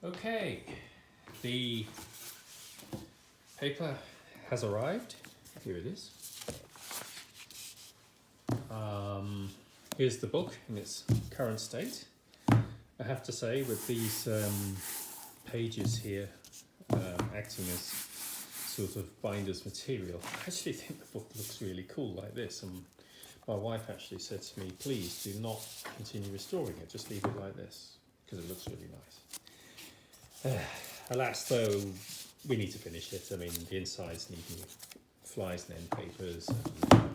Okay, the paper has arrived. Here it is. Here's the book in its current state. I have to say, with these pages here acting as sort of binder's material, I actually think the book looks really cool like this. And my wife actually said to me, please do not continue restoring it, just leave it like this, because it looks really nice. Alas, though, we need to finish it. I mean, the insides need new flies and end papers. And,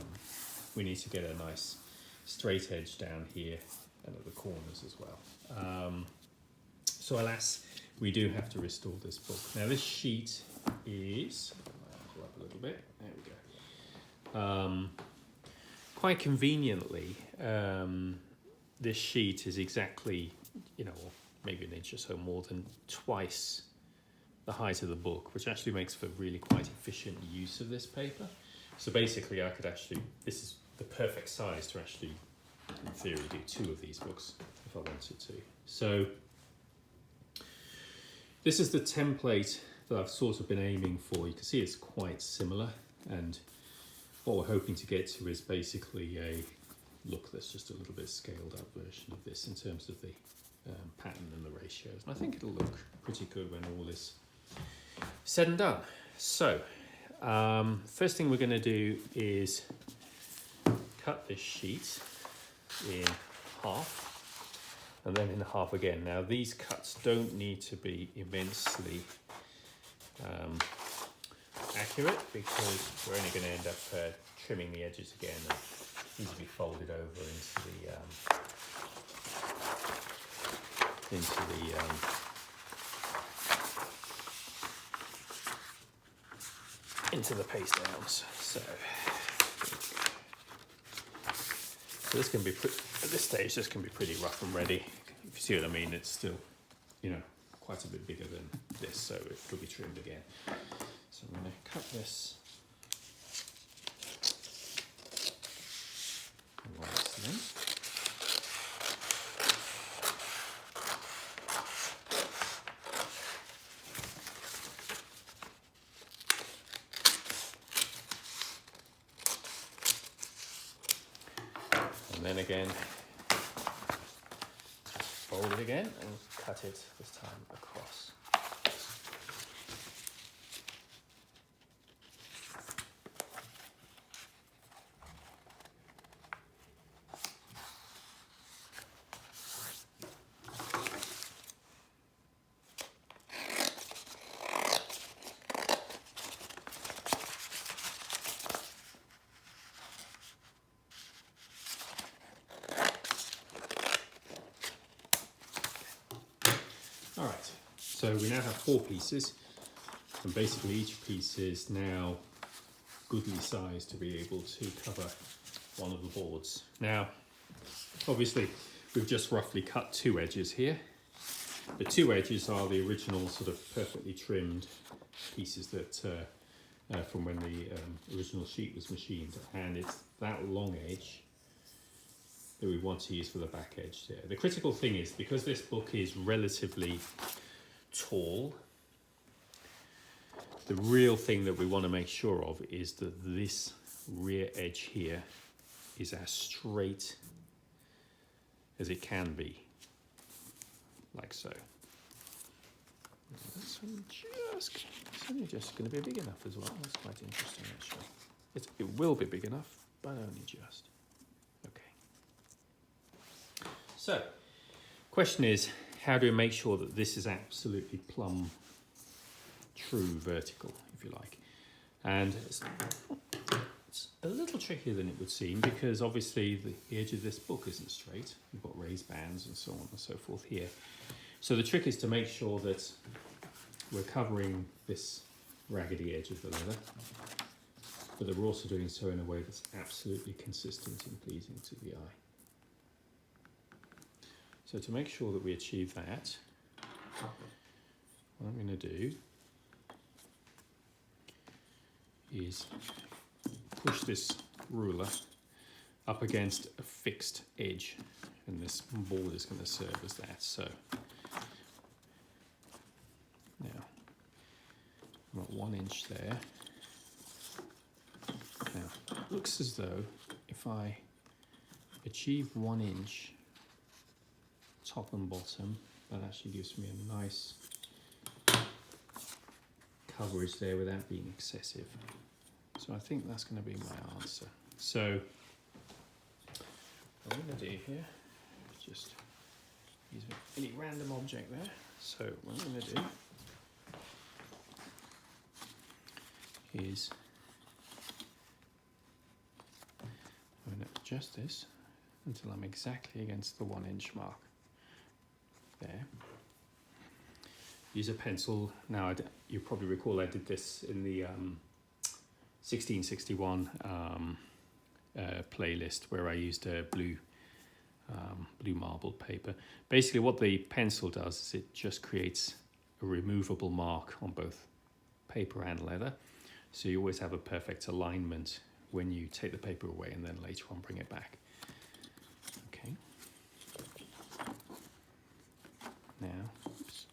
we need to get a nice straight edge down here and at the corners as well. So alas, we do have to restore this book. Now this sheet is, I'll up a little bit, there we go. Quite conveniently, this sheet is exactly, maybe an inch or so more than twice the height of the book, which actually makes for really quite efficient use of this paper. So basically I could actually, this is the perfect size to actually, in theory, do two of these books if I wanted to. So this is the template that I've sort of been aiming for. You can see it's quite similar, and what we're hoping to get to is basically a look that's just a little bit scaled up version of this in terms of the pattern and the ratios. And I think it'll look pretty good when all is said and done. So first thing we're going to do is cut this sheet in half and then in half again. Now these cuts don't need to be immensely accurate, because we're only going to end up trimming the edges again, and these will be folded over into the pastedowns. So this can be at this stage. This can be pretty rough and ready. If you see what I mean, it's still, quite a bit bigger than this, so it'll be trimmed again. So I'm going to cut this nicely. And then again, fold it again and cut it this time across. Alright, so we now have 4 pieces, and basically each piece is now goodly sized to be able to cover one of the boards. Now, obviously, we've just roughly cut 2 edges here. The 2 edges are the original sort of perfectly trimmed pieces that from when the original sheet was machined, and it's that long edge that we want to use for the back edge there. The critical thing is, because this book is relatively tall, the real thing that we want to make sure of is that this rear edge here is as straight as it can be, like so. This one it's only just going to be big enough as well. That's quite interesting, actually. It will be big enough, but only just. So, question is, how do we make sure that this is absolutely plumb true vertical, if you like? And it's a little trickier than it would seem, because obviously the edge of this book isn't straight. We've got raised bands and so on and so forth here. So the trick is to make sure that we're covering this raggedy edge of the leather, but that we're also doing so in a way that's absolutely consistent and pleasing to the eye. So to make sure that we achieve that, what I'm going to do is push this ruler up against a fixed edge, and this board is going to serve as that. So 1 inch there. Now, it looks as though if I achieve 1 inch top and bottom, that actually gives me a nice coverage there without being excessive. So I think that's going to be my answer. So what I'm going to do here is just use any random object there. So what I'm going to do is I'm going to adjust this until I'm exactly against the 1 inch mark there. Use a pencil. Now you probably recall I did this in the 1661 playlist where I used a blue marbled paper. Basically what the pencil does is it just creates a removable mark on both paper and leather, so you always have a perfect alignment when you take the paper away and then later on bring it back. Okay. Now, oops,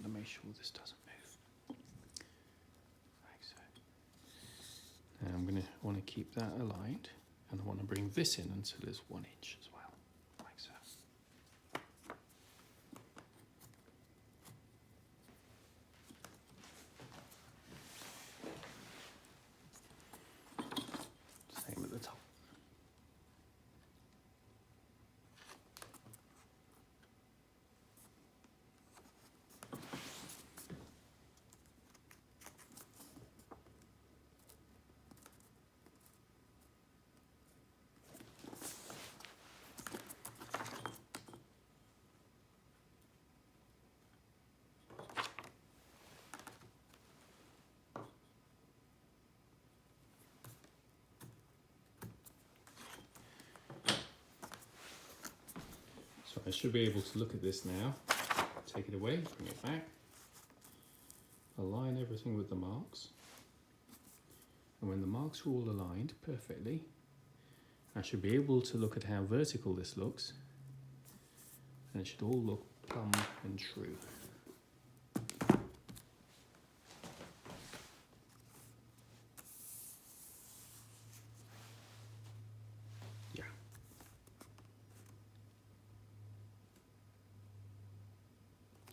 let me make sure this doesn't move. Like so. Now I'm going to want to keep that aligned, and I want to bring this in until it's 1 inch as well, like so. Same at the top. So I should be able to look at this now, take it away, bring it back, align everything with the marks, and when the marks are all aligned perfectly, I should be able to look at how vertical this looks, and it should all look plumb and true.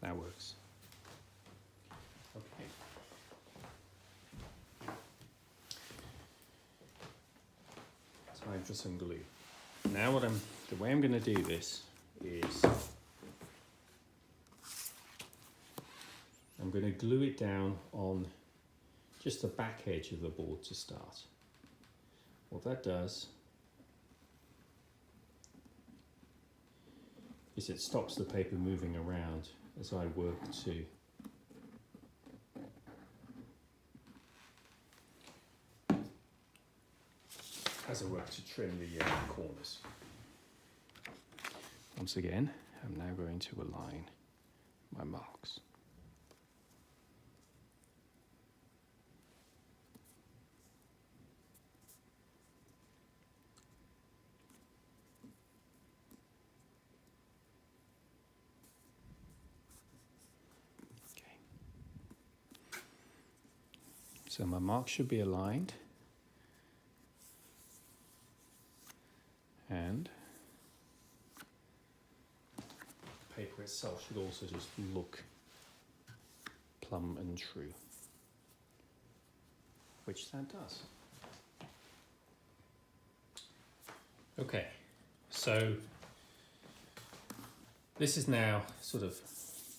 That works. Okay. Time for some glue. Now the way I'm going to do this is I'm going to glue it down on just the back edge of the board to start. What that does is it stops the paper moving around as I work to trim the corners. Once again, I'm now going to align my marks. So my marks should be aligned, and the paper itself should also just look plumb and true, which that does. Okay, so this is now sort of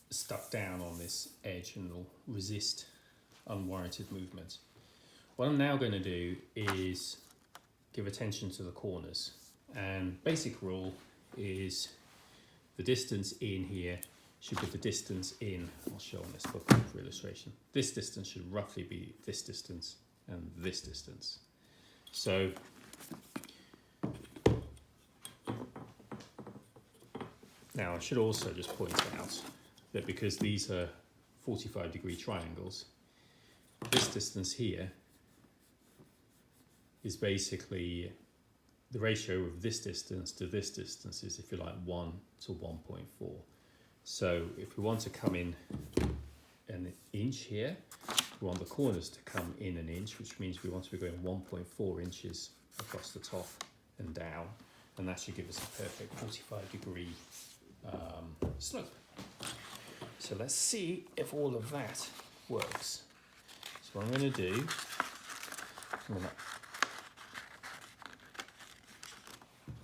stuck down on this edge and will resist unwarranted movement. What I'm now going to do is give attention to the corners, and basic rule is the distance in here should be the distance in, I'll show on this book for illustration. This distance should roughly be this distance and this distance. So now I should also just point out that because these are 45-degree triangles, this distance here is basically the ratio of this distance to this distance is, if you like, 1 to 1.4. So if we want to come in an inch here, we want the corners to come in an inch, which means we want to be going 1.4 inches across the top and down, and that should give us a perfect 45-degree slope. So let's see if all of that works. So what I'm going to do,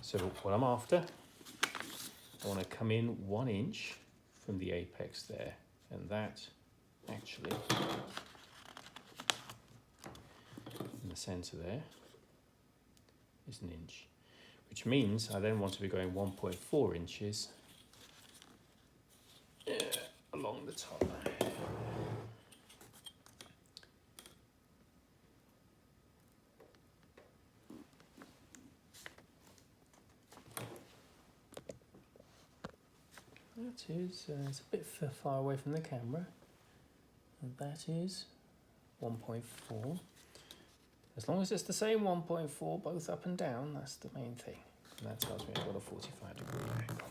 so what I'm after, I want to come in 1 inch from the apex there, and that actually in the center there is 1 inch, which means I then want to be going 1.4 inches along the top. That is, it's a bit far away from the camera, and that is 1.4. As long as it's the same 1.4 both up and down, that's the main thing. And that tells me I've got a 45-degree angle.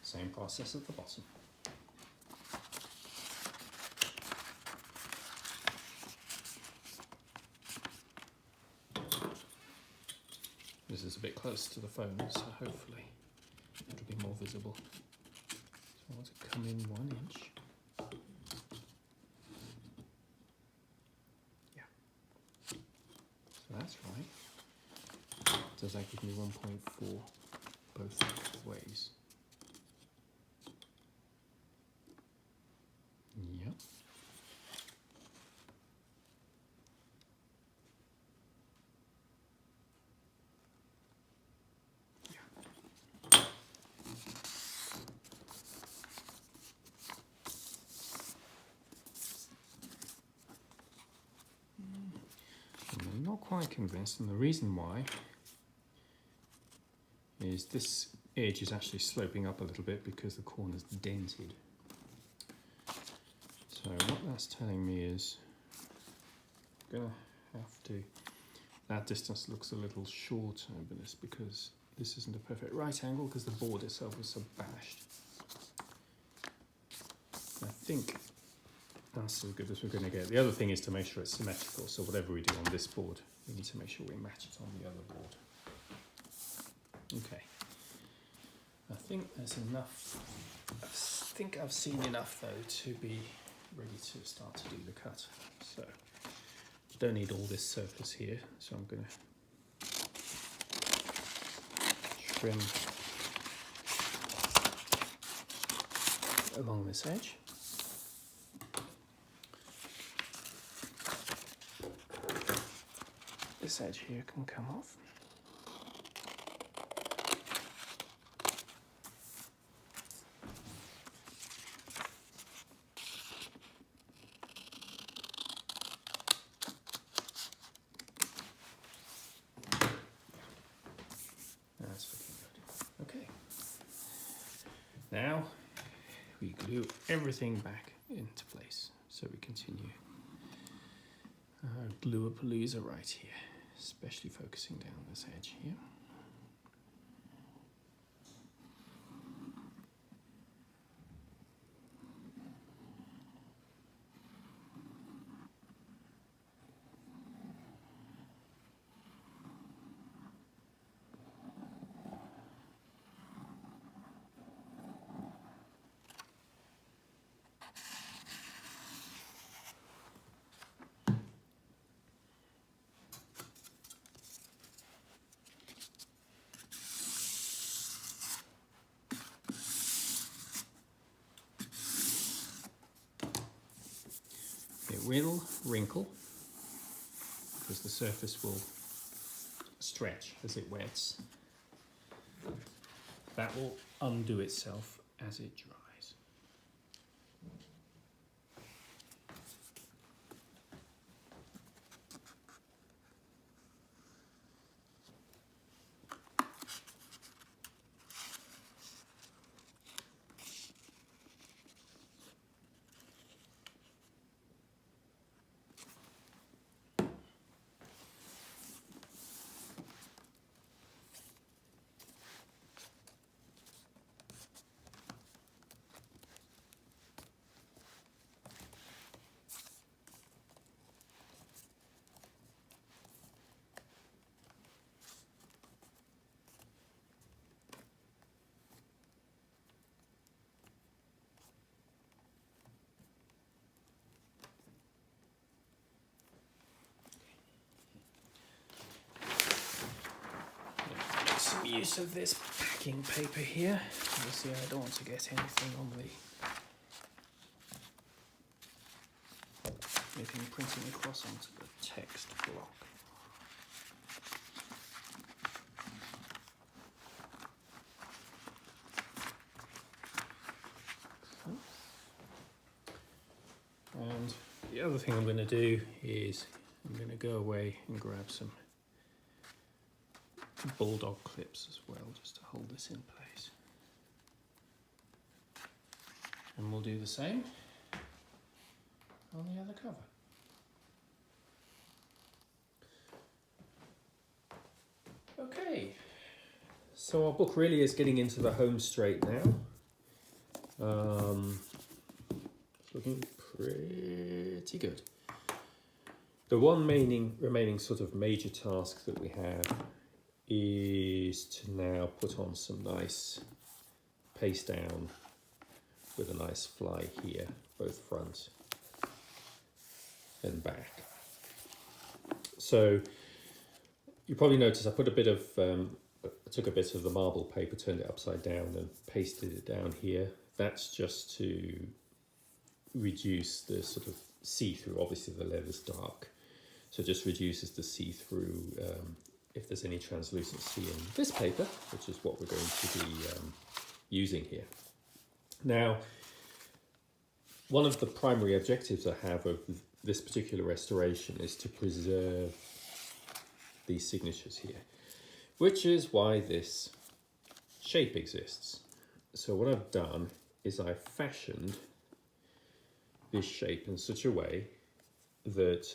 Same process at the bottom. This is a bit close to the phone, so hopefully it'll be more visible. So I want to come in 1 inch. Yeah. So that's right. Does that give me 1.4 both ways? Yep. I'm not quite convinced, and the reason why is this edge is actually sloping up a little bit because the corner's dented. So what that's telling me is I'm gonna have to, that distance looks a little shorter, but it's because this isn't a perfect right angle because the board itself is so bashed. I think that's as good as we're going to get. The other thing is to make sure it's symmetrical, so whatever we do on this board, we need to make sure we match it on the other board. Okay. I think there's enough. I think I've seen enough though to be ready to start to do the cut. So don't need all this surface here, so I'm going to trim along this edge. This edge here can come off. That's looking good. Okay. Now we glue everything back into place. So we continue glue-a-palooza right here, especially focusing down this edge here. It will wrinkle because the surface will stretch as it wets. That will undo itself as it dries. use of this packing paper here. Obviously I don't want to get anything printing across onto the text block. And the other thing I'm going to do is I'm going to go away and grab some bulldog clips as well, just to hold this in place. And we'll do the same on the other cover. Okay, so our book really is getting into the home straight now. It's looking pretty good. The one remaining sort of major task that we have is to now put on some nice paste down with a nice fly here, both front and back. So you probably noticed I put a bit of, I took a bit of the marble paper, turned it upside down and pasted it down here. That's just to reduce the sort of see-through. Obviously the leather's dark, so it just reduces the see-through if there's any translucency in this paper, which is what we're going to be using here. Now, one of the primary objectives I have of this particular restoration is to preserve these signatures here, which is why this shape exists. So what I've done is I've fashioned this shape in such a way that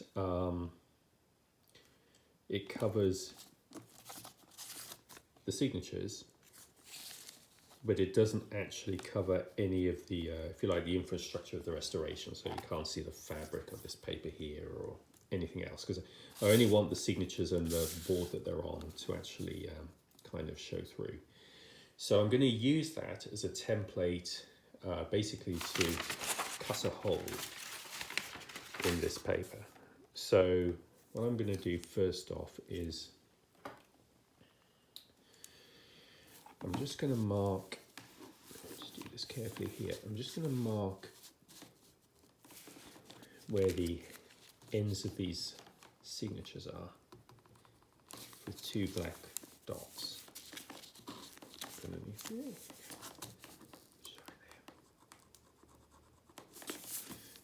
it covers the signatures, but it doesn't actually cover any of the, if you like, the infrastructure of the restoration. So you can't see the fabric of this paper here or anything else, because I only want the signatures and the board that they're on to actually kind of show through. So I'm going to use that as a template, basically to cut a hole in this paper. So what I'm going to do first off is I'm just going to mark, let's do this carefully here, I'm just going to mark where the ends of these signatures are with two black dots underneath here.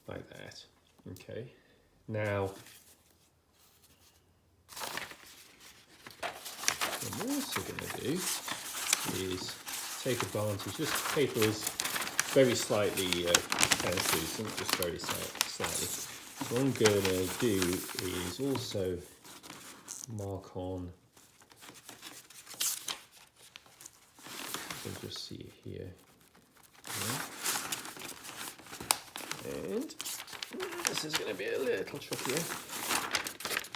Like that. Okay. Now, what I'm also going to do is take advantage. This paper is very slightly translucent, just very slightly. So what I'm going to do is also mark on, you can just see it here. And this is going to be a little trickier.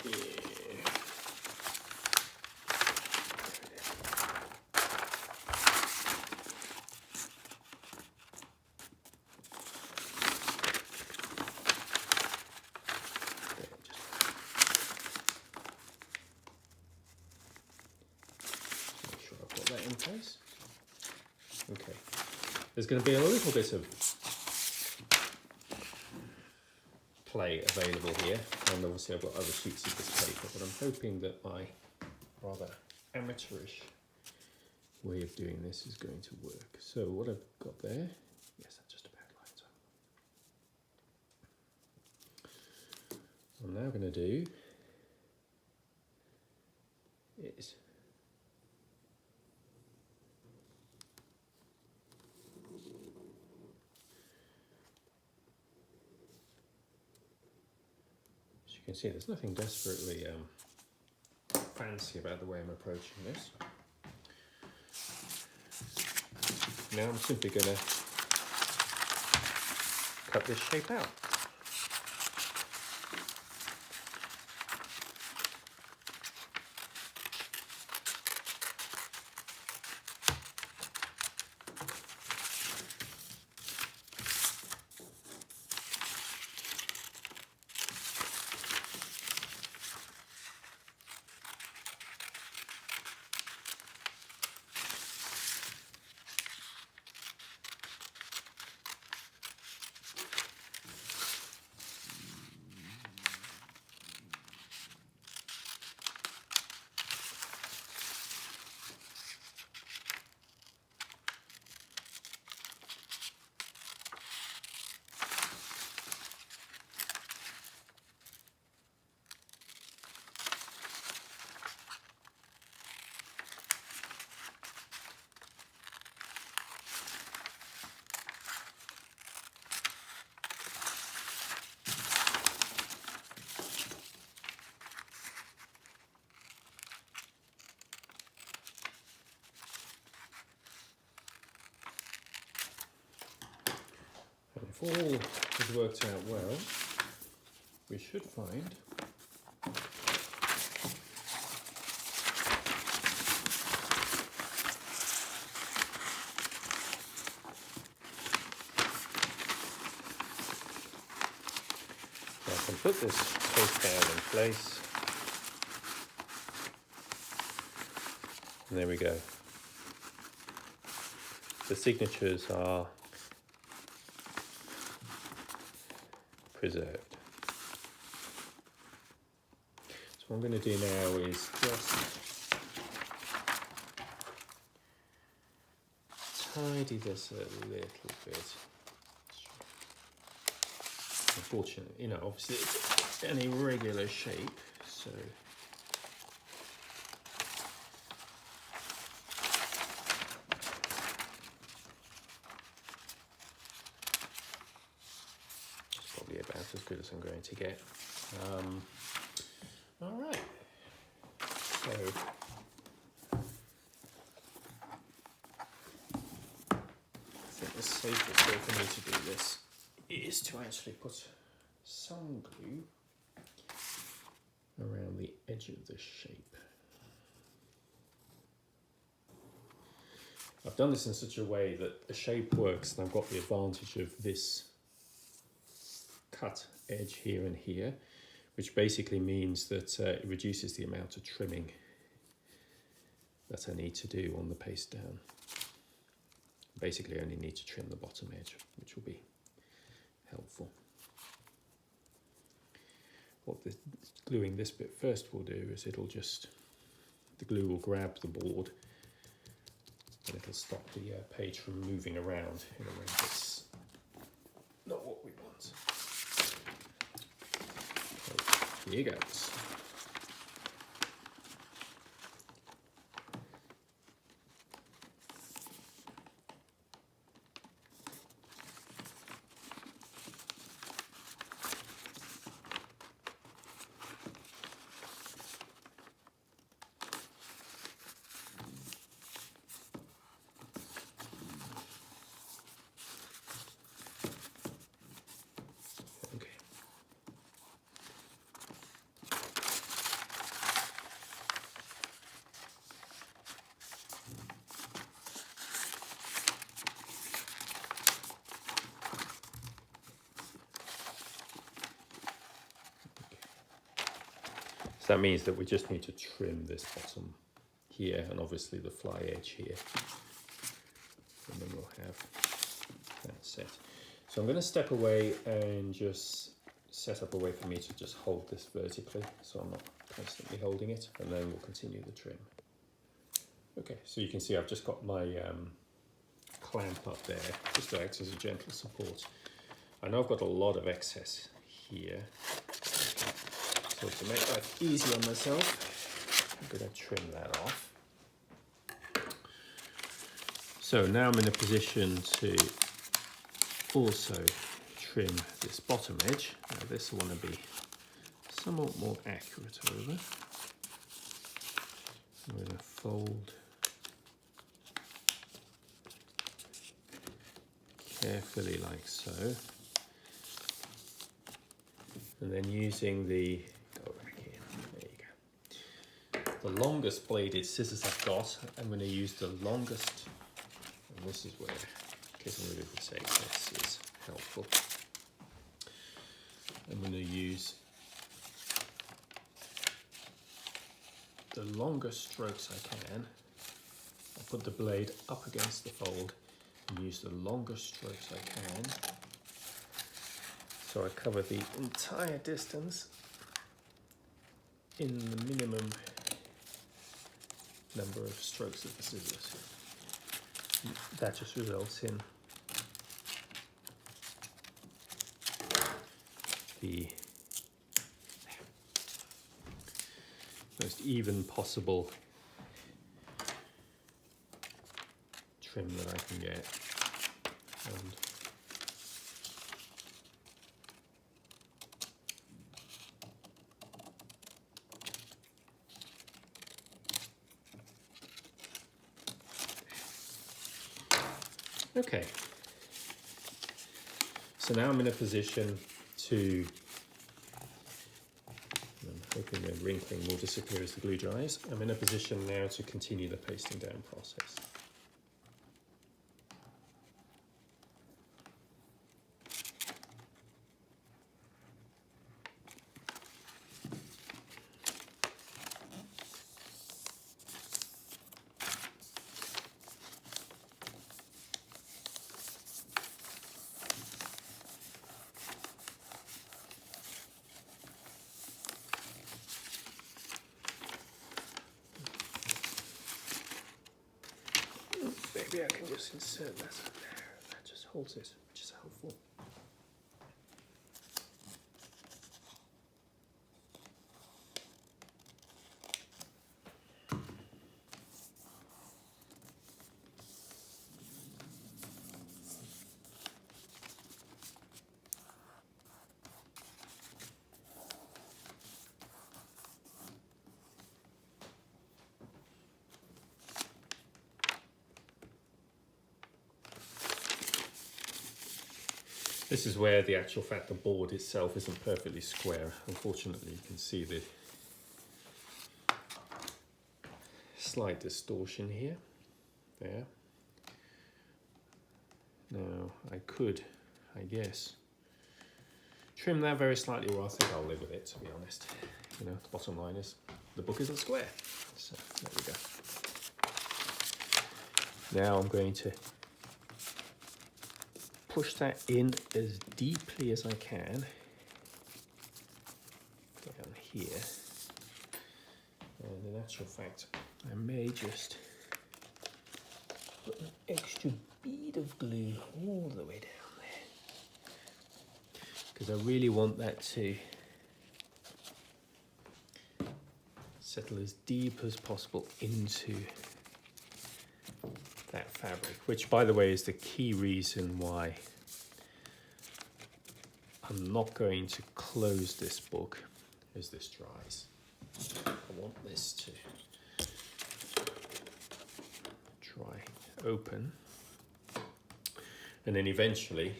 Yeah. Make sure I've got that in place. Okay. There's going to be a little bit of play available here, and obviously I've got other sheets of this paper, but I'm hoping that my rather amateurish way of doing this is going to work. So what I've got there, yes, that just about lines up. What I'm now going to do is you can see there's nothing desperately fancy about the way I'm approaching this. Now I'm simply going to cut this shape out. all has worked out well, we should find I can put this post down in place. And there we go. The signatures are preserved. So what I'm going to do now is just tidy this a little bit. Unfortunately, obviously it's an irregular shape, so it's probably about as good as I'm going to get. All right, so I think the safest way for me to do this is to actually put some glue around the edge of the shape. I've done this in such a way that the shape works and I've got the advantage of this cut edge here and here, which basically means that it reduces the amount of trimming that I need to do on the paste down. Basically I only need to trim the bottom edge, which will be helpful. What the gluing this bit first will do is the glue will grab the board and it'll stop the page from moving around in a way that's not what we want. So here goes. That means that we just need to trim this bottom here and obviously the fly edge here, and then we'll have that set. So I'm going to step away and just set up a way for me to just hold this vertically so I'm not constantly holding it, and then we'll continue the trim. Okay, so you can see I've just got my clamp up there just to act as a gentle support. I know I've got a lot of excess here. So to make life easy on myself, I'm going to trim that off. So now I'm in a position to also trim this bottom edge. Now this I want to be somewhat more accurate over. I'm going to fold carefully like so. And then using the longest bladed scissors I've got, I'm going to use the longest, and this is where getting rid of this excess is helpful. I'm going to use the longest strokes I can. I'll put the blade up against the fold and use the longest strokes I can. So I cover the entire distance in the minimum number of strokes of the scissors. That just results in the most even possible trim that I can get. And okay, So now I'm in a position to, I'm hoping the wrinkling will disappear as the glue dries. I'm in a position now to continue the pasting down process. Maybe I can just insert that up there. That just holds it, which is helpful. This is where the actual fact the board itself isn't perfectly square. Unfortunately, you can see the slight distortion here. There. Now I could, I guess, trim that very slightly, or I think I'll live with it, to be honest. You know, the bottom line is the book isn't square. So there we go. Now I'm going to push that in as deeply as I can down here, and in actual fact I may just put an extra bead of glue all the way down there, because I really want that to settle as deep as possible into that fabric, which by the way is the key reason why I'm not going to close this book as this dries. I want this to dry open, and then eventually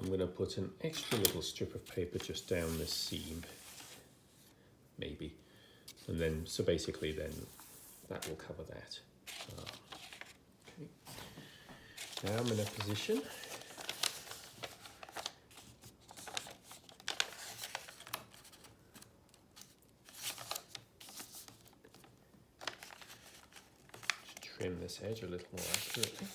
I'm going to put an extra little strip of paper just down this seam, maybe, and then so basically then that will cover that. Now I'm in a position to trim this edge a little more accurately.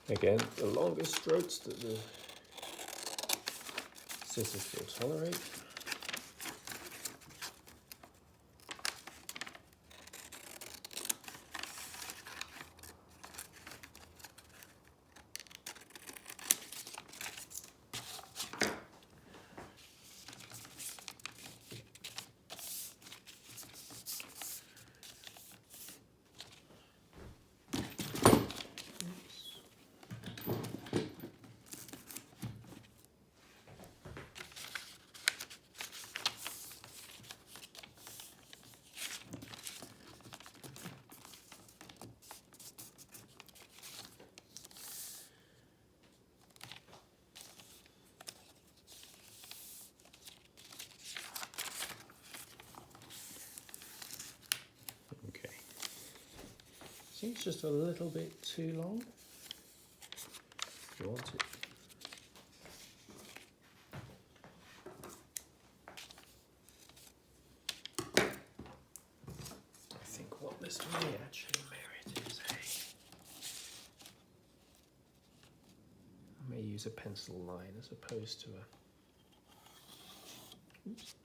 Again, the longer strokes that the scissors will tolerate. See, it's just a little bit too long. If you want it. I think what this may actually merit is I may use a pencil line as opposed to a. Oops.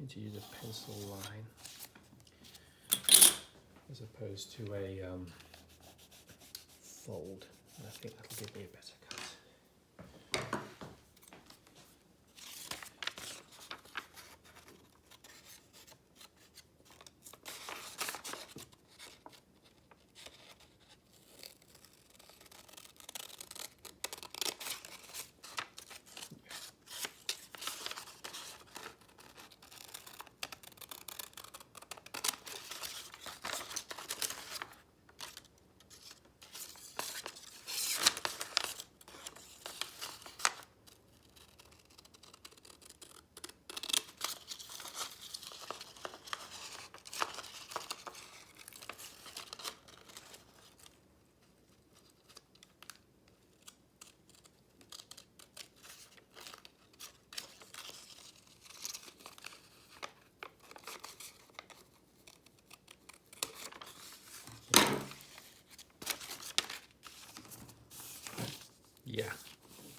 To use a pencil line as opposed to a fold, and I think that'll give me a better cut.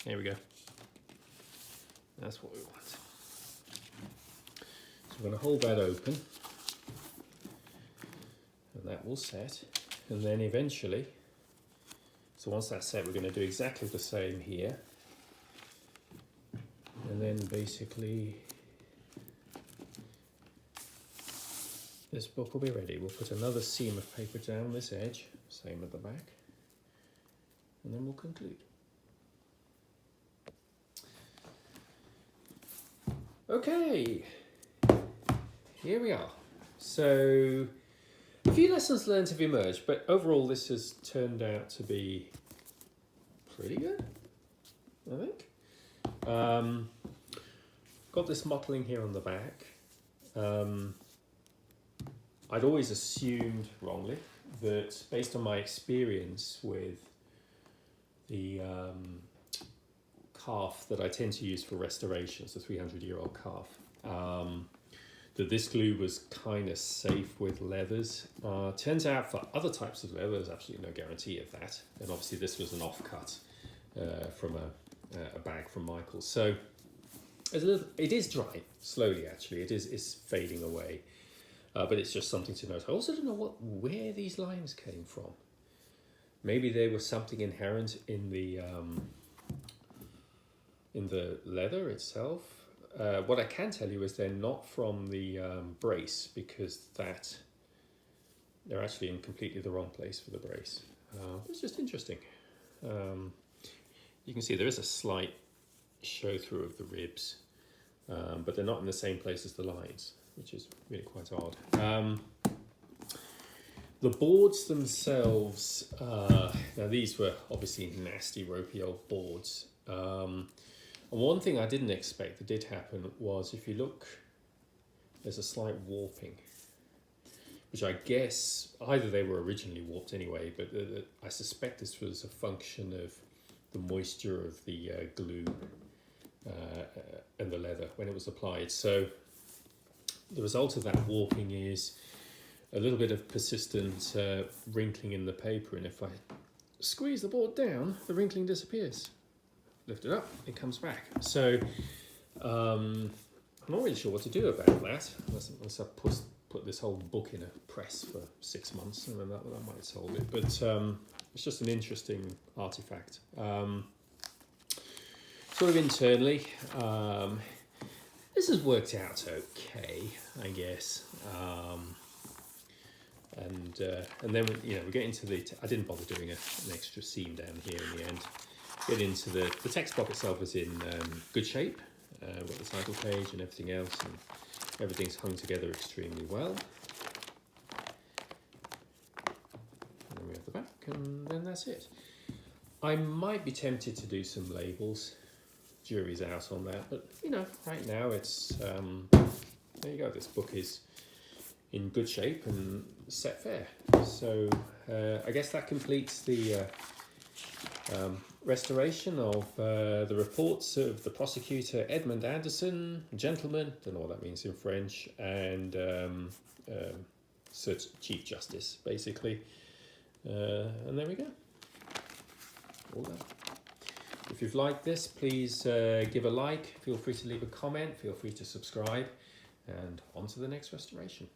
There we go. That's what we want. So we're going to hold that open, and that will set. And then eventually, so once that's set, we're going to do exactly the same here. And then basically, this book will be ready. We'll put another seam of paper down this edge, same at the back, and then we'll conclude. Okay, here we are. So a few lessons learned have emerged, but overall this has turned out to be pretty good, I think. Got this mottling here on the back. I'd always assumed wrongly that, based on my experience with the calf that I tend to use for restorations, the 300-year-old calf, that this glue was kind of safe with leathers. Turns out for other types of leather, there's absolutely no guarantee of that. And obviously this was an offcut from a bag from Michael's. So it is dry, slowly actually. It's fading away. But it's just something to note. I also don't know where these lines came from. Maybe there was something inherent in the leather itself. What I can tell you is they're not from the brace, because they're actually in completely the wrong place for the brace. It's just interesting. You can see there is a slight show through of the ribs, but they're not in the same place as the lines, which is really quite odd. The boards themselves, now these were obviously nasty, ropey old boards. And one thing I didn't expect that did happen was, if you look, there's a slight warping, which I guess either they were originally warped anyway, but I suspect this was a function of the moisture of the glue and the leather when it was applied. So the result of that warping is a little bit of persistent wrinkling in the paper, and if I squeeze the board down, the wrinkling disappears. Lift it up, it comes back. So I'm not really sure what to do about that, unless I put this whole book in a press for 6 months, and then that might solve it. But it's just an interesting artifact. Sort of internally, this has worked out okay, I guess. And then we get into I didn't bother doing an extra seam down here in the end. Get into the text block itself is in good shape. We've got the title page and everything else, and everything's hung together extremely well. And then we have the back, and then that's it. I might be tempted to do some labels. Jury's out on that, but right now it's there you go. This book is in good shape and set fair. So I guess that completes the restoration of the reports of the prosecutor Edmund Anderson, gentleman, don't know what that means in French, and Sir Chief Justice, basically. And there we go. All done. If you've liked this, please give a like, feel free to leave a comment, feel free to subscribe, and on to the next restoration.